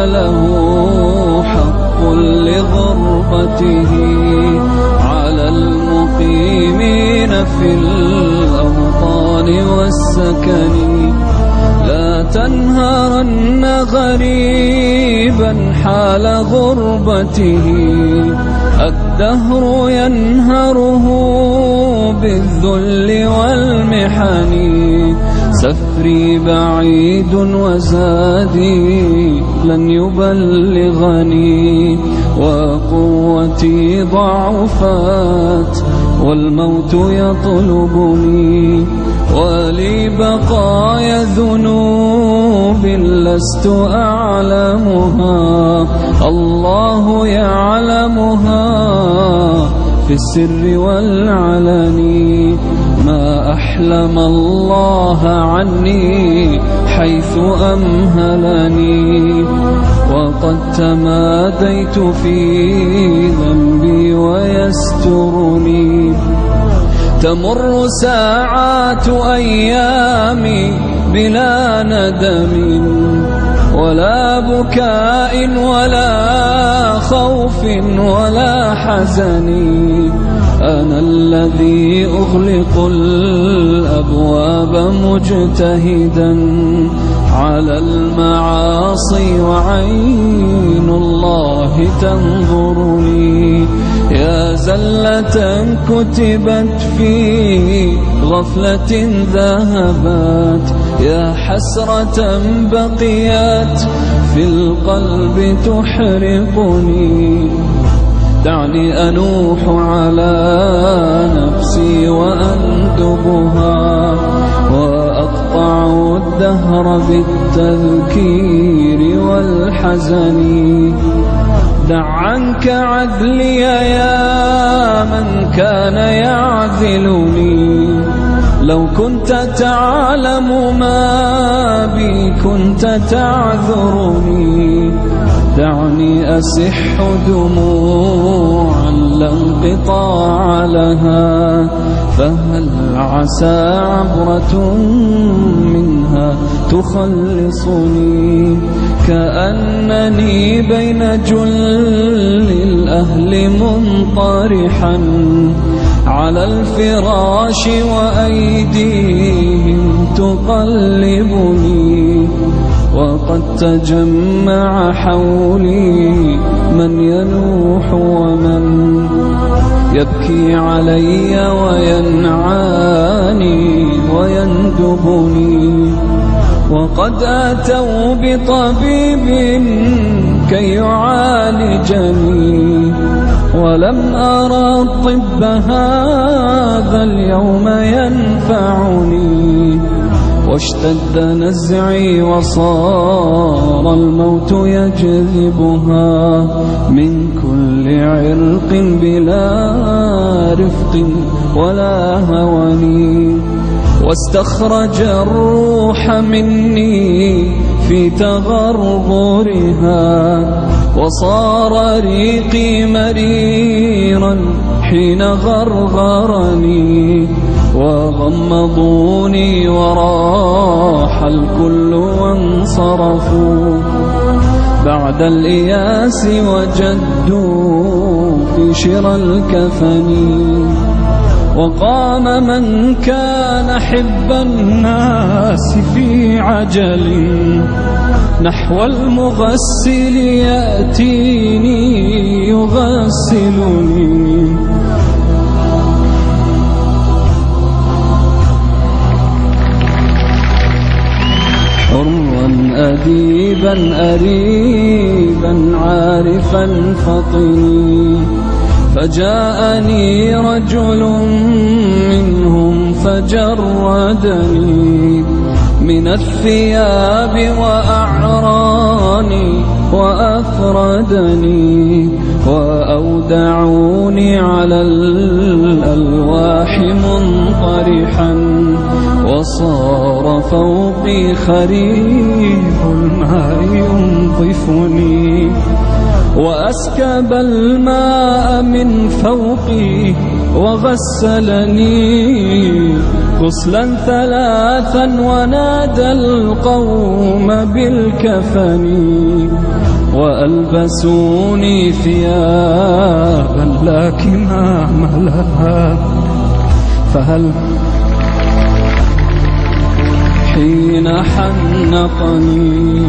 له حق لغربته على المقيمين في الأوطان والسكن. لا تنهرن غريبا حال غربته، الدهر ينهره بالذل والمحن. سفري بعيد وزادي لن يبلغني، وقوتي ضعفت والموت يطلبني. ولي بقايا ذنوب لست أعلمها، الله يعلمها في السر والعلن. ما أحلم الله عني حيث أمهلني، وقد تماديت في ذنبي ويسترني. تمر ساعات أيامي بلا ندم ولا بكاء ولا خوف ولا حزن. أنا الذي أغلق الأبواب مجتهدا على المعاصي وعين الله تنظرني. يا زلة كتبت في غفلة ذهبت، يا حسرة بقيت في القلب تحرقني. دعني أنوح على نفسي وأندبها، وأقطع الدهر بالتذكير والحزن. دع عنك عذلي يا من كان يعذلني، لو كنت تعلم ما بي كنت تعذرني. دعني أسح دموعا لا انقطاع لها، فهل عسى عبرة منها تخلصني. كأنني بين جل الأهل منطرحا على الفراش وأيديهم تقلبني. وقد تجمع حولي من ينوح ومن يبكي علي وينعاني ويندبني. وقد أتوا بطبيب كي يعالجني، ولم أرى الطب هذا اليوم ينفعني. واشتد نزعي وصار الموت يجذبها من كل عرق بلا رفق ولا هوان. واستخرج الروح مني في تغرغرها، وصار ريقي مريرا حين غرغرني. وغمضوني وراح الكل وانصرفوا، بعد الإياس وجدوا في شرى الكفن. وقام من كان حب الناس في عجل نحو المغسل يأتيني يغسلني. حرا أديبا أريبا عارفا فطني، فجاءني رجل منهم فجردني من الثياب وأعراني وأفردني. وأودعوني على الألواح منطرحا، وصار فوقي خريف الماء ينظفني. وأسكب الماء من فوقي وغسلني غسلا ثلاثا، ونادى القوم بالكفن. وألبسوني ثيابا لا كمام لها، فهل حين حنقني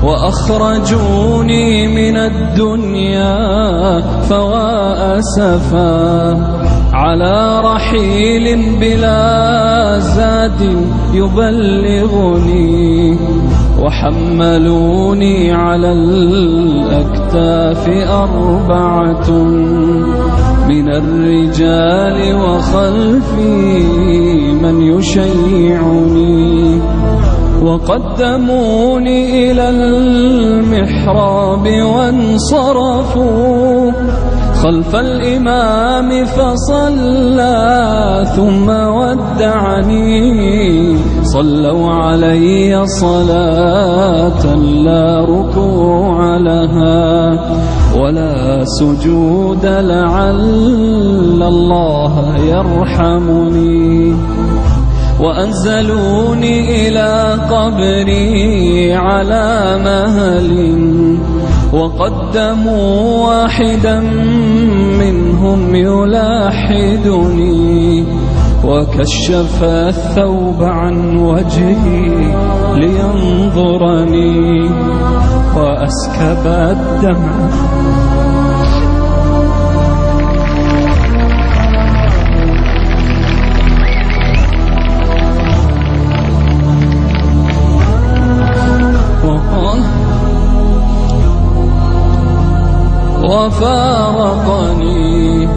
وأخرجوني من الدنيا فوا أسفا على رحيل بلا زاد يبلغني، وحملوني على الأكتاف 4 من الرجال وخلفي من يشيعني، وقدموني إلى المحراب وانصرفوا خلف الإمام فصلى ثم ودعني، صلوا علي صلاة لا ركوع لها ولا سجود، لعل الله يرحمني. وأنزلوني إلى قبري على مهل، وقدموا واحدا منهم يلاحدني، وكشف الثوب عن وجهي لينظرني، وأسكب الدمع وفارقني،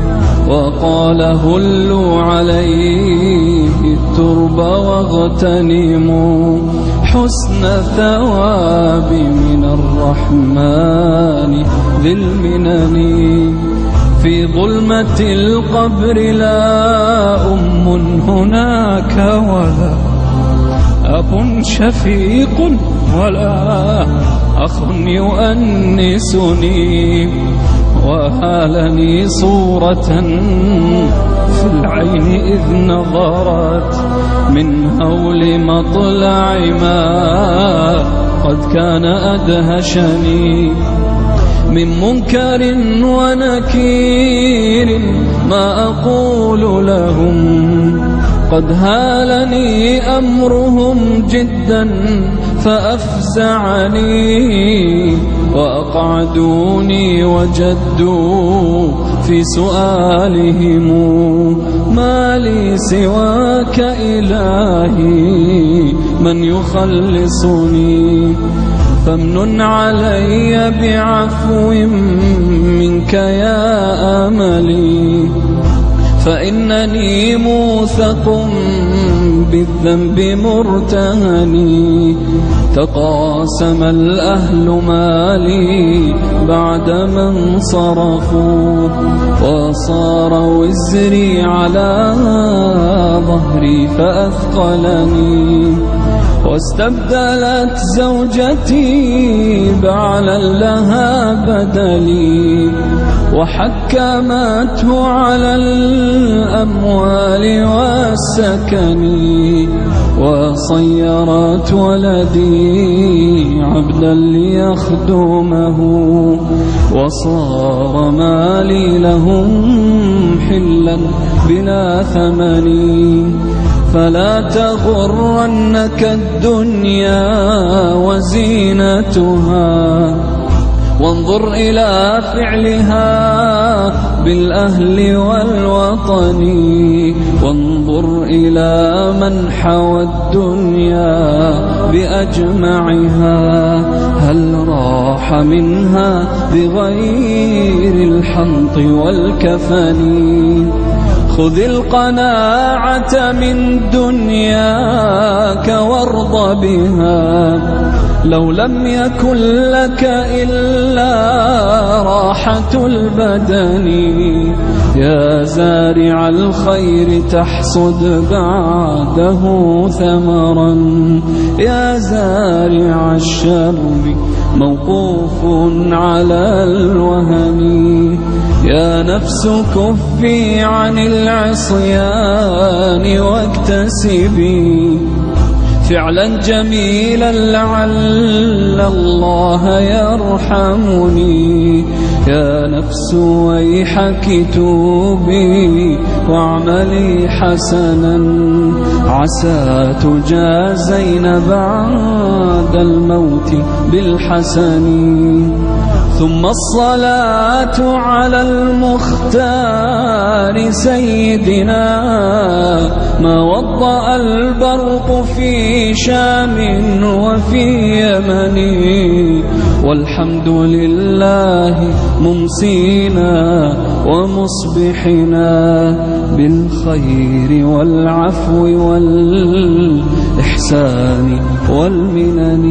وقال هلوا عليه الترب واغتنموا حسن الثواب من الرحمن ذي المنن. في ظلمة القبر لا أم هناك ولا أب شفيق ولا أخ يؤنسني، وهالني صورة في العين إذ نظرت من هول مطلع ما قد كان أدهشني، من منكر ونكير ما أقول لهم، قد هالني أمرهم جدا فأفزعني، وأقعدوني وجدوا في سؤالهم ما لي سواك إلهي من يخلصني، فامنن علي بعفو منك يا أملي، فإنني موثق بالذنب مرتهني، تقاسم الأهل مالي بعدما انصرفوا، وصار وزري على ظهري فأثقلني، واستبدلت زوجتي بعلا لها بدلي، وحكمته على الأموال والسكن، وصيرت ولدي عبدا ليخدمه، وصار مالي لهم حلا بلا ثمن. فلا تغرنك الدنيا وزينتها، وانظر إلى فعلها بالأهل والوطن، وانظر إلى من حوى الدنيا بأجمعها، هل راح منها بغير الحنط والكفن. خذ القناعة من دنياك وارض بها، لو لم يكن لك إلا راحة البدن. يا زارع الخير تحصد بعده ثمرا، يا زارع الشر موقوف على الوهن. يا نفس كفي عن العصيان واكتسبي فعلا جميلا لعل الله يرحمني. يا نفس ويحك توبي واعملي حسنا عسى تجازين بعد الموت بالحسن. ثم الصلاة على المختار سيدنا ما وضأ البرق في شام وفي يمن. والحمد لله ممسينا ومصبحنا بالخير والعفو والإحسان والمنن.